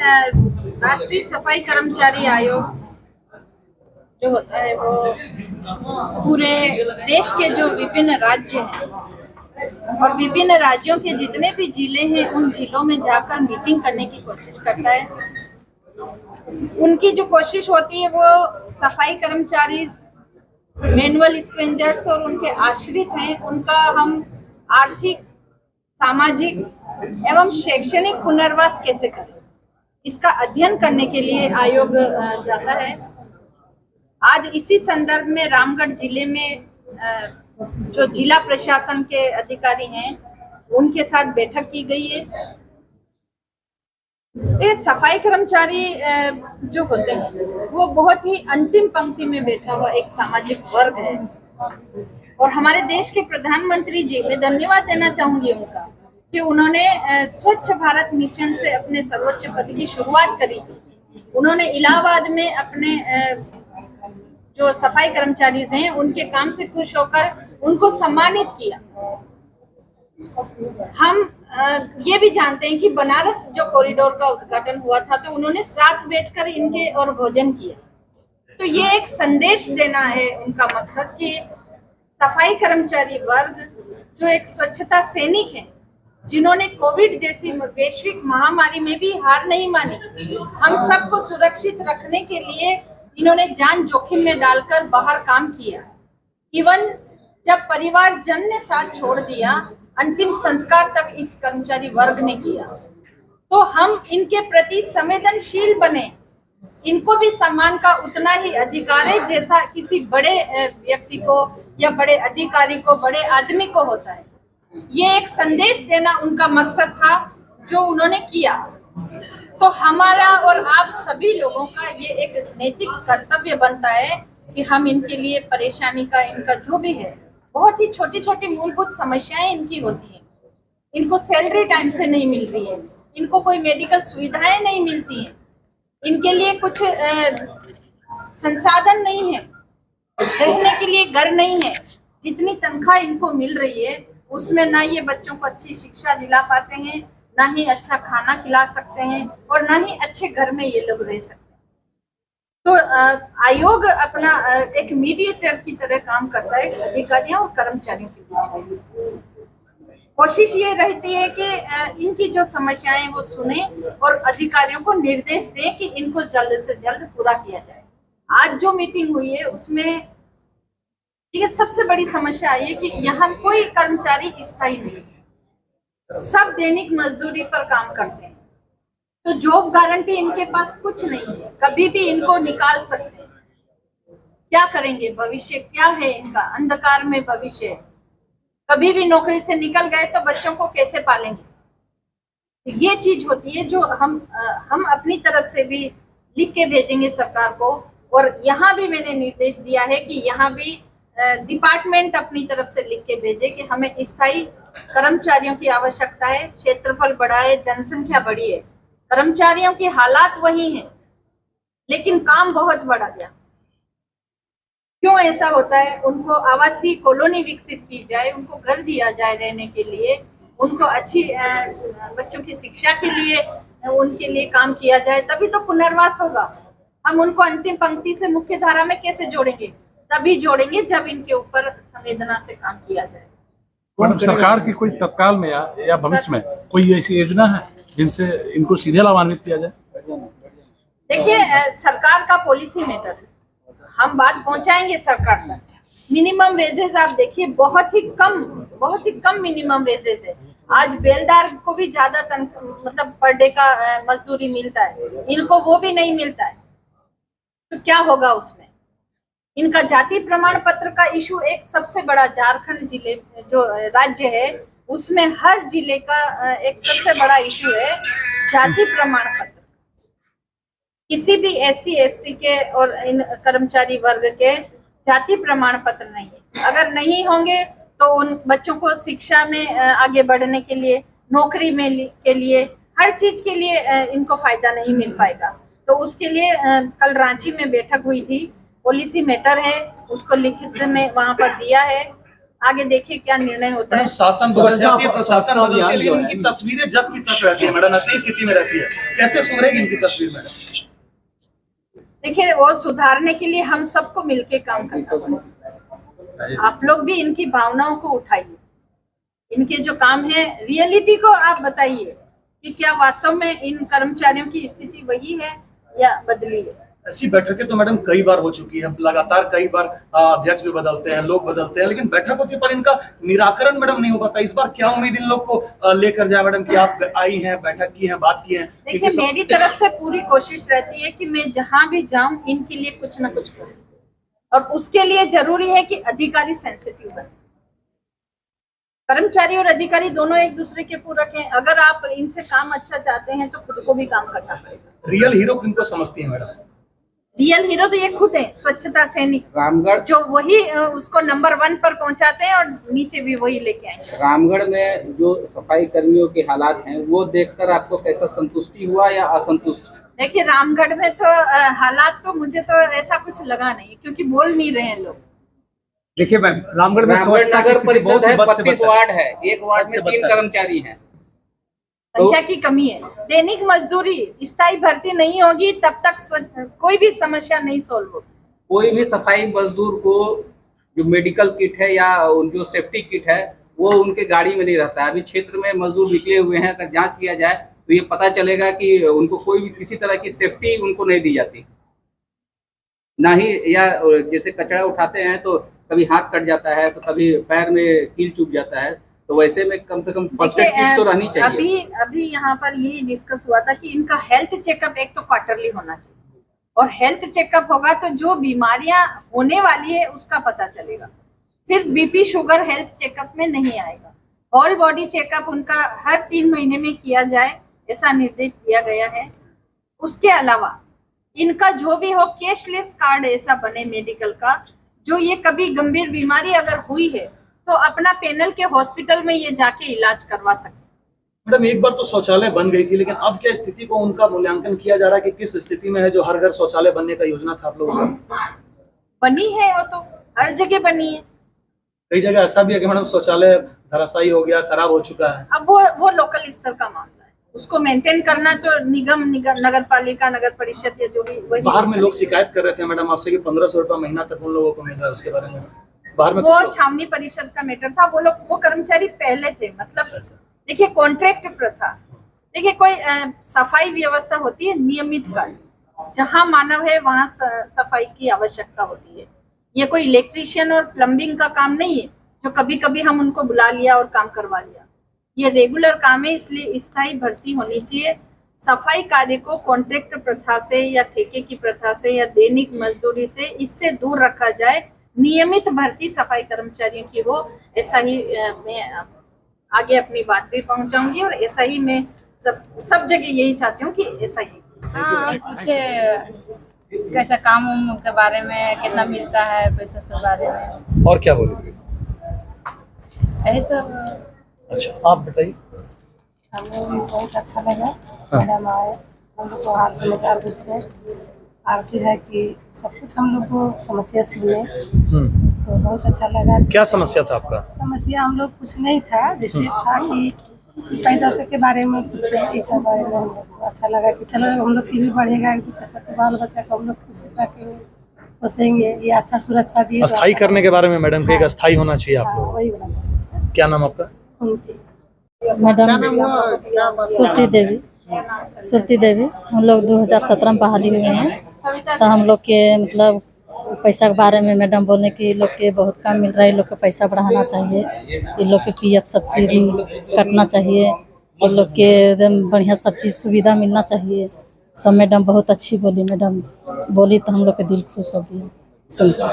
राष्ट्रीय सफाई कर्मचारी आयोग जो होता है वो पूरे देश के जो विभिन्न राज्य हैं और विभिन्न राज्यों के जितने भी जिले हैं उन जिलों में जाकर मीटिंग करने की कोशिश करता है। उनकी जो कोशिश होती है वो सफाई कर्मचारी, मैनुअल स्क्वेंजर्स और उनके आश्रित हैं, उनका हम आर्थिक, सामाजिक एवं शैक्षणिक पुनर्वास कैसे करें, इसका अध्ययन करने के लिए आयोग जाता है। आज इसी संदर्भ में रामगढ़ जिले में जो जिला प्रशासन के अधिकारी हैं उनके साथ बैठक की गई है। ये सफाई कर्मचारी जो होते हैं वो बहुत ही अंतिम पंक्ति में बैठा हुआ एक सामाजिक वर्ग है और हमारे देश के प्रधानमंत्री जी, मैं धन्यवाद देना चाहूंगी उनका कि उन्होंने स्वच्छ भारत मिशन से अपने सर्वोच्च पद की शुरुआत करी थी। उन्होंने इलाहाबाद में अपने जो सफाई कर्मचारी हैं उनके काम से खुश होकर उनको सम्मानित किया। हम ये भी जानते हैं कि बनारस जो कॉरिडोर का उद्घाटन हुआ था तो उन्होंने साथ बैठकर इनके और भोजन किया। तो ये एक संदेश देना है उनका मकसद कि सफाई कर्मचारी वर्ग जो एक स्वच्छता सैनिक है, जिन्होंने कोविड जैसी वैश्विक महामारी में भी हार नहीं मानी, हम सबको सुरक्षित रखने के लिए इन्होंने जान जोखिम में डालकर बाहर काम किया। इवन जब परिवार जन ने साथ छोड़ दिया, अंतिम संस्कार तक इस कर्मचारी वर्ग ने किया। तो हम इनके प्रति संवेदनशील बने, इनको भी सम्मान का उतना ही अधिकार है जैसा किसी बड़े व्यक्ति को या बड़े अधिकारी को, बड़े आदमी को होता है। ये एक संदेश देना उनका मकसद था जो उन्होंने किया। तो हमारा और आप सभी लोगों का ये एक नैतिक कर्तव्य बनता है कि हम इनके लिए परेशानी का, इनका जो भी है, बहुत ही छोटी छोटी मूलभूत समस्याएं इनकी होती हैं। इनको सैलरी टाइम से नहीं मिल रही है, इनको कोई मेडिकल सुविधाएं नहीं मिलती हैं, इनके लिए कुछ संसाधन नहीं है, रहने के लिए घर नहीं है। जितनी तनख्वाह इनको मिल रही है उसमें ना ये बच्चों को अच्छी शिक्षा दिला पाते हैं, ना ही अच्छा खाना खिला सकते हैं और ना ही अच्छे घर में ये लोग रह सकते हैं। तो आयोग अपना एक मीडिएटर की तरह काम करता है अधिकारियों और कर्मचारियों के बीच में। कोशिश ये रहती है कि इनकी जो समस्याएं वो सुने और अधिकारियों को निर्देश दें कि इनको जल्द से जल्द पूरा किया जाए। आज जो मीटिंग हुई है उसमें ये सबसे बड़ी समस्या आई है कि यहाँ कोई कर्मचारी स्थायी नहीं है, सब दैनिक मजदूरी पर काम करते हैं। तो जॉब गारंटी इनके पास कुछ नहीं है, कभी भी इनको निकाल सकते हैं। क्या करेंगे, भविष्य क्या है इनका, अंधकार में भविष्य है। कभी भी नौकरी से निकल गए तो बच्चों को कैसे पालेंगे। तो ये चीज होती है जो हम अपनी तरफ से भी लिख के भेजेंगे सरकार को। और यहाँ भी मैंने निर्देश दिया है कि यहाँ भी डिपार्टमेंट अपनी तरफ से लिख के भेजे कि हमें स्थायी कर्मचारियों की आवश्यकता है। क्षेत्रफल बढ़ा है, जनसंख्या बढ़ी है, कर्मचारियों की हालात वही हैं, लेकिन काम बहुत बढ़ा गया। क्यों ऐसा होता है? उनको आवासीय कॉलोनी विकसित की जाए, उनको घर दिया जाए रहने के लिए, उनको अच्छी बच्चों की शिक्षा के लिए उनके लिए काम किया जाए, तभी तो पुनर्वास होगा। हम उनको अंतिम पंक्ति से मुख्य धारा में कैसे जोड़ेंगे? तभी जोड़ेंगे जब इनके ऊपर संवेदना से काम किया जाए। मैडम, सरकार की कोई तत्काल में या भविष्य में कोई ऐसी योजना है जिनसे इनको सीधे लाभान्वित किया जाए? देखिए, सरकार का पॉलिसी मैटर है, हम बात पहुंचाएंगे सरकार तक। मिनिमम वेजेस आप देखिए, बहुत ही कम मिनिमम वेजेस है। आज बेलदार को भी ज्यादा मतलब पर डे का मजदूरी मिलता है, इनको वो भी नहीं मिलता है। तो क्या होगा उसमें? इनका जाति प्रमाण पत्र का इशू एक सबसे बड़ा, झारखंड जिले जो राज्य है उसमें हर जिले का एक सबसे बड़ा इशू है जाति प्रमाण पत्र। किसी भी SC ST के और इन कर्मचारी वर्ग के जाति प्रमाण पत्र नहीं है। अगर नहीं होंगे तो उन बच्चों को शिक्षा में आगे बढ़ने के लिए, नौकरी में के लिए, हर चीज के लिए इनको फायदा नहीं मिल पाएगा। तो उसके लिए कल रांची में बैठक हुई थी, पॉलिसी मैटर है, उसको लिखित में वहां पर दिया है। आगे देखिए क्या निर्णय होता है। शासन बदलती है, प्रशासन बदलती है, लेकिन इनकी तस्वीरें जस की तस रहती है मैडम, ऐसी स्थिति में रहती है, कैसे सुधरेगी इनकी तस्वीर मैडम? देखिए वो सुधारने के लिए हम सबको मिलके काम करना पड़ेगा। आप लोग भी इनकी भावनाओं को उठाइए, इनके जो काम है रियलिटी को आप बताइए कि क्या वास्तव में इन कर्मचारियों की स्थिति वही है या बदली है। ऐसी बैठकें तो मैडम कई बार हो चुकी है, लगातार कई बार अध्यक्ष भी बदलते हैं, लोग बदलते हैं, लेकिन बैठक होती है पर इनका निराकरण मैडम नहीं हो पाता। इस बार क्या उम्मीद इन लोग को लेकर जाए मैडम कि आप आई हैं, बैठक की है, बात की है? देखिए मेरी तरफ से पूरी कोशिश रहती है कि मैं जहां भी जाऊं इनके लिए कुछ ना कुछ करूं, और उसके लिए जरूरी है कि अधिकारी सेंसिटिव बने। कर्मचारी और अधिकारी दोनों एक दूसरे के पूरक हैं। अगर आप इनसे काम अच्छा चाहते हैं तो खुद को भी काम करना पड़ेगा। रियल हीरो किनको समझती है मैडम? रियल हीरो तो ये खुद है, स्वच्छता सैनिक रामगढ़, जो वही उसको नंबर 1 पर पहुंचाते हैं और नीचे भी वही लेके आएंगे। रामगढ़ में जो सफाई कर्मियों के हालात हैं वो देखकर आपको कैसा संतुष्टि हुआ या असंतुष्ट है? देखिए रामगढ़ में तो हालात तो मुझे तो ऐसा कुछ लगा नहीं, क्योंकि बोल नहीं रहे हैं लोग। देखिए मैम, रामगढ़ में स्वच्छता की नगर स्थिति परिषद बहुत है, ही बद से 32 बद है। वार्ड है, एक वार्ड में 3 कर्मचारी हैं। संख्या की कमी है। दैनिक मजदूरी स्थायी भर्ती नहीं होगी तब तक कोई भी समस्या नहीं सोल्व होगी। कोई भी सफाई मजदूर को जो मेडिकल किट है या जो सेफ्टी किट है वो उनके गाड़ी में नहीं रहता है। अभी क्षेत्र में मजदूर निकले हुए हैं, अगर जांच किया जाए तो ये पता चलेगा कि उनको कोई भी किसी तरह की सेफ्टी उनको नहीं दी जाती, ना ही या जैसे कचरा उठाते हैं तो कभी हाथ कट जाता है तो कभी पैर में कील चुभ जाता है, तो वैसे में कम से कम फर्स्ट एड किट तो रहनी चाहिए। अभी यहाँ पर यही डिस्कस हुआ था कि इनका हेल्थ चेकअप एक तो क्वार्टरली होना चाहिए, और हेल्थ चेकअप होगा तो जो बीमारियां होने वाली है उसका पता चलेगा। सिर्फ बीपी शुगर हेल्थ चेकअप में नहीं आएगा, ऑल बॉडी चेकअप उनका हर 3 महीने में किया जाए, ऐसा निर्देश दिया गया है। उसके अलावा इनका जो भी हो कैशलेस कार्ड ऐसा बने मेडिकल का, जो ये कभी गंभीर बीमारी अगर हुई है तो अपना पैनल के हॉस्पिटल में ये जाके इलाज करवा सकते। मैडम एक बार तो शौचालय बन गई थी, लेकिन अब क्या स्थिति को उनका मूल्यांकन किया जा रहा है कि किस स्थिति में है? जो हर घर शौचालय बनने का योजना था आप लोगों का, बनी है वो तो हर जगह बनी है। कई जगह ऐसा भी है कि मैडम शौचालय धराशायी हो गया, खराब हो चुका है। अब वो लोकल स्तर का मामला है, उसको मेंटेन करना तो निगम नगर पालिका नगर परिषद या जो भी वही। बाहर में लोग शिकायत कर रहे थे मैडम आपसे कि 1500 रुपया महीना तक उन लोगों को मिल रहा है, उसके बारे में बाहर में वो छावनी परिषद का मैटर था। वो कर्मचारी पहले थे, मतलब देखिए कॉन्ट्रैक्ट प्रथा। देखिए कोई सफाई व्यवस्था होती है नियमित कार्य, जहाँ मानव है वहाँ सफाई की आवश्यकता होती है। ये कोई इलेक्ट्रीशियन और प्लम्बिंग का काम नहीं है जो कभी कभी हम उनको बुला लिया और काम करवा लिया। ये रेगुलर काम है, इसलिए स्थायी भर्ती होनी चाहिए। सफाई कार्य को कॉन्ट्रैक्ट प्रथा से या ठेके की प्रथा से या दैनिक मजदूरी से इससे दूर रखा जाए। नियमित भर्ती सफाई कर्मचारियों की हो, ऐसा ही मैं आगे अपनी बात भी पहुंचाऊंगी, और ऐसा ही मैं सब जगह यही चाहती हूँ कि ऐसा ही। हाँ, पूछे कैसा काम उम के बारे में, कितना मिलता है पैसा सब बारे में, और क्या बोलोगे? यही सब। अच्छा आप बताइए। हम लोग भी बहुत अच्छा लगा मैडम आए, हम लोग को हाल समाचार पूछे, और फिर है कि सब कुछ हम लोग को समस्या सुने तो बहुत अच्छा लगा। क्या समस्या था आपका? समस्या हम लोग कुछ नहीं था, जैसे था कि पैसा के बारे में पूछे, इस बारे में हम लोग को अच्छा लगा कि चलो हम लोग की भी बढ़ेगा, एक पैसा तो बाल बच्चा को हम लोग कोशिश रखेंगे पोसेंगे, ये अच्छा सुरक्षा दिए। अस्थाई करने के बारे में मैडम के अस्थाई होना चाहिए आप लोग। वही बोला। क्या नाम आपका? मैडम सुरती देवी। हम लोग 2017 में बहाली हुए हैं, तो हम लोग के मतलब पैसा के बारे में मैडम बोलने की लोग के बहुत कम मिल रहा है, लोग को पैसा बढ़ाना चाहिए, ये लोग के PF सब चीज भी कटना चाहिए, ये लोग के एकदम बढ़िया सब चीज़ सुविधा मिलना चाहिए। सब मैडम बहुत अच्छी बोली, मैडम बोली तो हम लोग के दिल खुश हो गया सुन के।